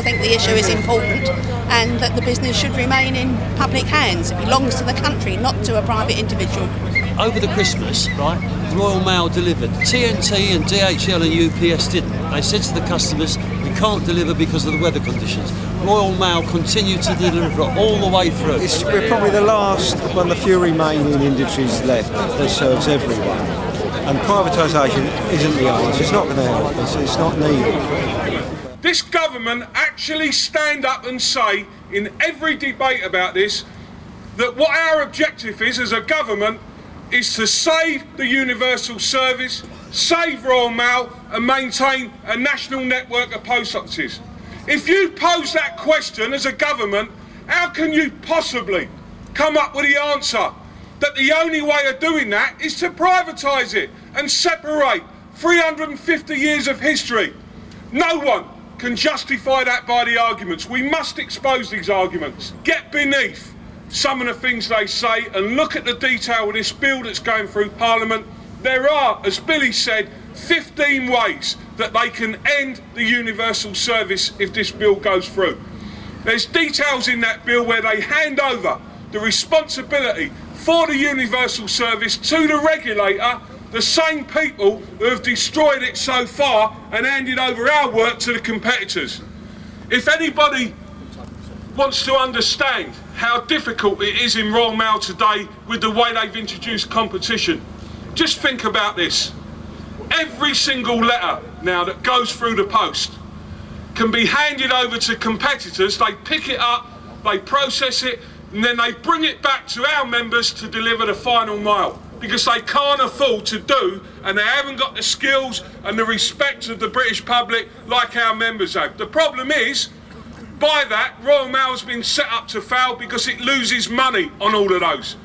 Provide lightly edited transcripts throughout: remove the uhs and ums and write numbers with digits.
think the issue is important and that the business should remain in public hands. It belongs to the country, not to a private individual. Over the Christmas, right, Royal Mail delivered. TNT and DHL and UPS didn't. They said to the customers, we can't deliver because of the weather conditions. Royal Mail continued to deliver all the way through. We're probably the last, one of the few remaining industries left that serves everyone. And privatisation isn't the answer. It's not going to help us. It's not needed. This government actually stand up and say in every debate about this that what our objective is as a government is to save the universal service, save Royal Mail and maintain a national network of post offices. If you pose that question as a government, how can you possibly come up with the answer that the only way of doing that is to privatise it and separate 350 years of history? No one can justify that by the arguments. We must expose these arguments, get beneath some of the things they say and look at the detail of this bill that's going through Parliament. There are, as Billy said, 15 ways that they can end the universal service if this bill goes through. There's details in that bill where they hand over the responsibility for the universal service to the regulator, the same people who have destroyed it so far and handed over our work to the competitors. If anybody wants to understand how difficult it is in Royal Mail today with the way they've introduced competition, just think about this. Every single letter now that goes through the post can be handed over to competitors. They pick it up, they process it, and then they bring it back to our members to deliver the final mile, because they can't afford to do, and they haven't got the skills and the respect of the British public like our members have. The problem is, by that, Royal Mail's been set up to fail because it loses money on all of those.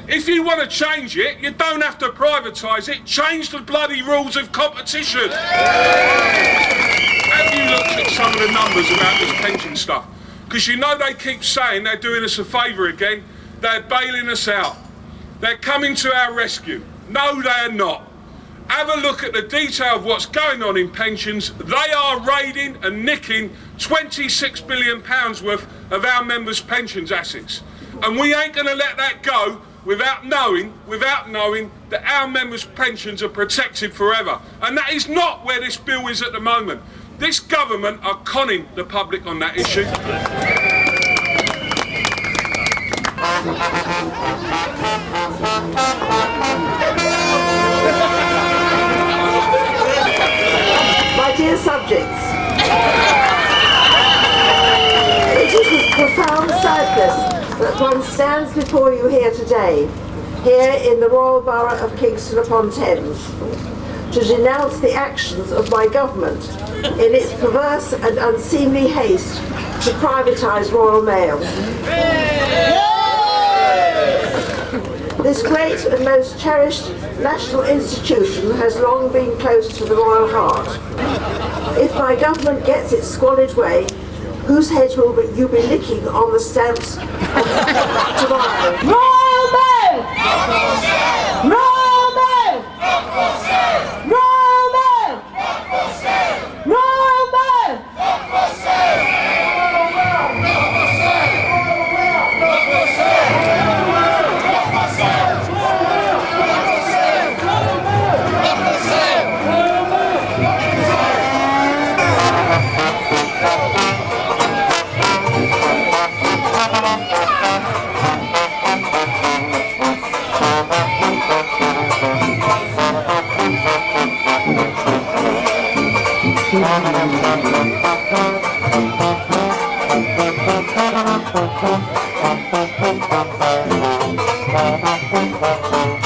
If you want to change it, you don't have to privatise it, change the bloody rules of competition. Have you looked at some of the numbers about this pension stuff? Because you know they keep saying they're doing us a favour again, they're bailing us out. They're coming to our rescue. No, they're not. Have a look at the detail of what's going on in pensions. They are raiding and nicking £26 billion worth of our members' pensions assets. And we ain't going to let that go without knowing that our members' pensions are protected forever. And that is not where this bill is at the moment. This government are conning the public on that issue. My dear subjects, it is with profound sadness that one stands before you here today, here in the Royal Borough of Kingston upon Thames, to denounce the actions of my government in its perverse and unseemly haste to privatise Royal Mail. This great and most cherished national institution has long been close to the royal heart. If my government gets its squalid way, whose head will you be licking on the stamps tomorrow? Royal Mail! Royal Mail! Royal Mail! Royal Mail! Thank you.